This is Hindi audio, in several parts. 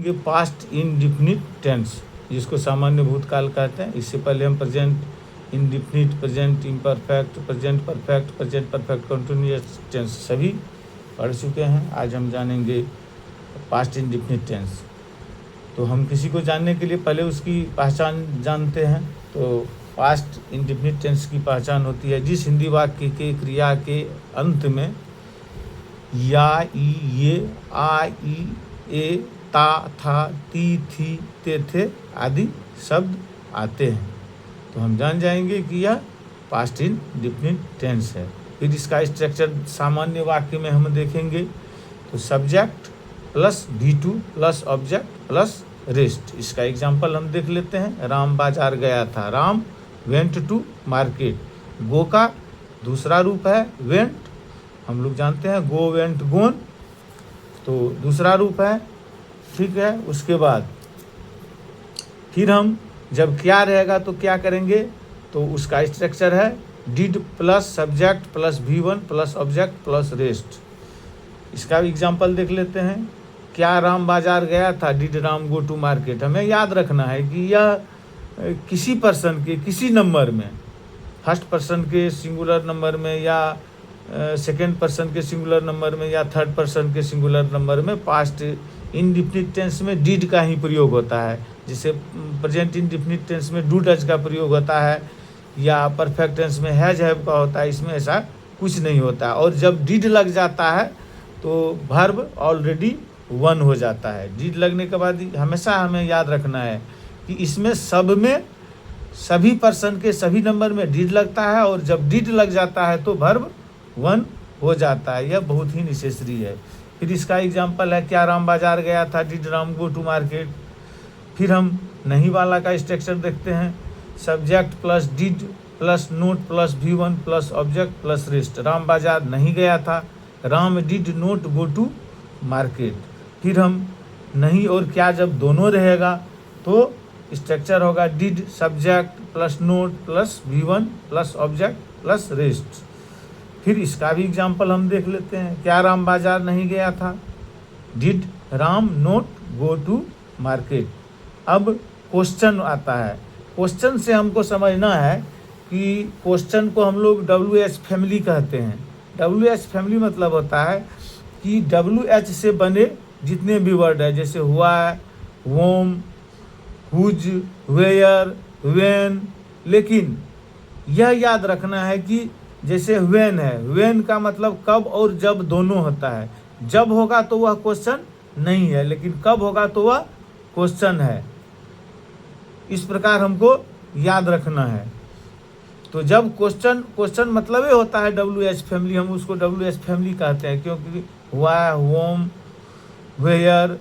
ये पास्ट इंडिफिनिट टेंस, जिसको सामान्य भूतकाल कहते हैं। इससे पहले हम present indefinite, present imperfect, present perfect, present perfect continuous tense सभी पढ़ चुके हैं। आज हम जानेंगे पास्ट इंडिफिनिट टेंस। तो हम किसी को जानने के लिए पहले उसकी पहचान जानते हैं। तो पास्ट इंडिफिनिट टेंस की पहचान होती है जिस हिंदी वाक्य के क्रिया के अंत में या, ई, ये, आ, ई, ए, ता, था, ती, थी, ते, थे आदि शब्द आते हैं। तो हम जान जाएंगे कि यह पास्ट इंडिफिनिट टेंस है। फिर इसका स्ट्रक्चर सामान्य वाक्य में हम देखेंगे। तो subject plus V2 plus object plus rest. इसका एग्जाम्पल हम देख लेते हैं। राम बाजार गया था, राम वेंट टू मार्केट। गो का दूसरा रूप है वेंट, हम लोग जानते हैं गो, वेंट, गोन, तो दूसरा रूप है, ठीक है। उसके बाद फिर हम जब क्या रहेगा तो क्या करेंगे, तो उसका स्ट्रक्चर है did plus subject plus V1 plus object plus rest. इसका एग्जाम्पल देख लेते हैं। क्या राम बाजार गया था, did Ram go to market. हमें याद रखना है कि यह किसी पर्सन के किसी नंबर में, फर्स्ट पर्सन के सिंगुलर नंबर में या सेकेंड पर्सन के सिंगुलर नंबर में या थर्ड पर्सन के सिंगुलर नंबर में पास्ट इंडिफिनिट टेंस में डिड का ही प्रयोग होता है। जैसे प्रेजेंट इंडिफिनिट टेंस में डू डज का प्रयोग होता है या परफेक्ट टेंस में हैज हैव का होता है। इसमें ऐसा कुछ नहीं होता। और जब डिड लग जाता है तो वर्ब ऑलरेडी वन हो जाता है। डिड लगने के बाद हमेशा हमें याद रखना है कि इसमें सब में सभी पर्सन के सभी नंबर में डिड लगता है, और जब डिड लग जाता है तो वर्ब वन हो जाता है। यह बहुत ही नेसेसरी है। फिर इसका एग्जाम्पल है क्या राम बाजार गया था, did Ram go to market. फिर हम नहीं वाला का स्ट्रक्चर देखते हैं। Subject plus did plus not plus V1 plus object plus rest. Ram बाजार नहीं गया था, Ram did not go to market. फिर हम नहीं और क्या जब दोनों रहेगा तो स्ट्रक्चर होगा did subject plus not plus V1 plus object plus rest. फिर इसका भी एग्जाम्पल हम देख लेते हैं। क्या राम बाजार नहीं गया था, did Ram not go to market. अब क्वेश्चन आता है। क्वेश्चन से हमको समझना है कि क्वेश्चन को हम लोग WH फैमिली कहते हैं। WH फैमिली मतलब होता है कि WH से बने जितने भी वर्ड है, जैसे हुआ, वोम, हुज, वेयर, वेन। लेकिन यह याद रखना है कि जैसे वेन है, वेन का मतलब कब और जब दोनों होता है। जब होगा तो वह क्वेश्चन नहीं है, लेकिन कब होगा तो वह क्वेश्चन है। इस प्रकार हमको याद रखना है। तो जब क्वेश्चन मतलब ही होता है WH फैमिली, हम उसको WH फैमिली कहते हैं, क्योंकि हुआ, होम, वेयर,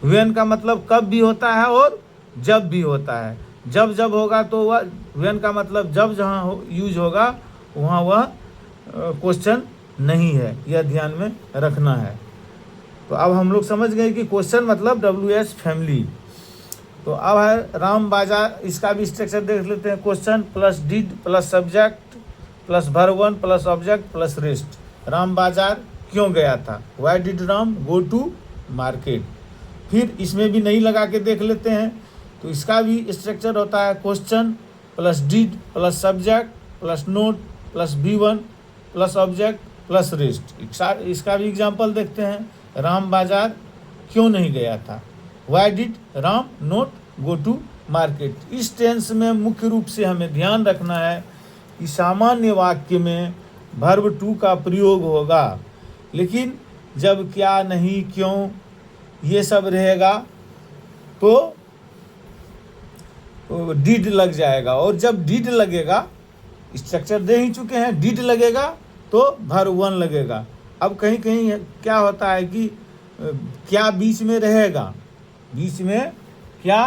वेन का मतलब कब भी होता है और जब भी होता है। जब जब होगा तो वह, वेन का मतलब जब जहाँ यूज होगा वहाँ वह क्वेश्चन नहीं है। यह ध्यान में रखना है। तो अब हम लोग समझ गए कि क्वेश्चन मतलब WH फैमिली। तो अब है राम बाजार, इसका भी स्ट्रक्चर देख लेते हैं। Question plus did plus subject plus verb plus object plus rest. Ram बाजार क्यों गया था, why did Ram go to market. फिर इसमें भी नहीं लगा के देख लेते हैं। तो इसका भी स्ट्रक्चर होता है question plus did plus subject plus not plus V1 plus object plus rest. इसका भी एग्जाम्पल देखते हैं। राम बाजार क्यों नहीं गया था, why did Ram not go to market. इस टेंस में मुख्य रूप से हमें ध्यान रखना है कि सामान्य वाक्य में वर्ब टू का प्रयोग होगा, लेकिन जब क्या, नहीं, क्यों ये सब रहेगा तो डिड लग जाएगा। और जब डिड लगेगा, स्ट्रक्चर दे ही चुके हैं, डिड लगेगा तो वर्ब वन लगेगा। अब कहीं कहीं क्या होता है कि क्या बीच में रहेगा, बीच में क्या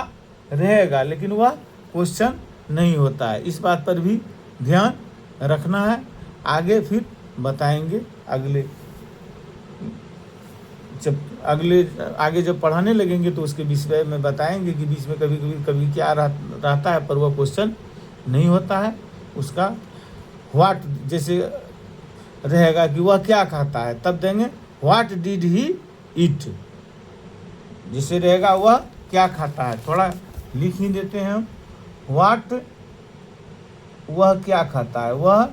रहेगा, लेकिन वह क्वेश्चन नहीं होता है। इस बात पर भी ध्यान रखना है। आगे फिर बताएंगे आगे जब पढ़ाने लगेंगे तो उसके विषय में बताएंगे कि बीच में कभी क्या रहता है पर वह क्वेश्चन नहीं होता है। उसका व्हाट जैसे रहेगा कि वह क्या खाता है, तब देंगे व्हाट डिड ही ईट। जिससे रहेगा वह क्या खाता है, थोड़ा लिख ही देते हैं हम। व्हाट, वह क्या खाता है, वह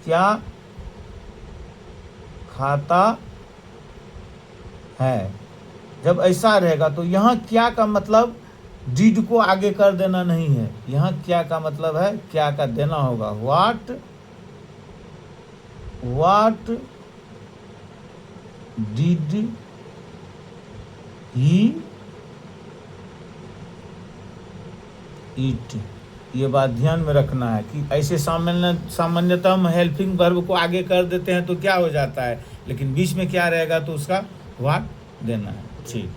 क्या खाता है। जब ऐसा रहेगा तो यहाँ क्या का मतलब डिड को आगे कर देना नहीं है, यहाँ क्या का मतलब है क्या का देना होगा। व्हाट डिड ही ईट, ये बात ध्यान में रखना है कि ऐसे सामान्यतः हम हेल्पिंग वर्ब को आगे कर देते हैं तो क्या हो जाता है, लेकिन बीच में क्या रहेगा तो उसका व्हाट देना है। ठीक।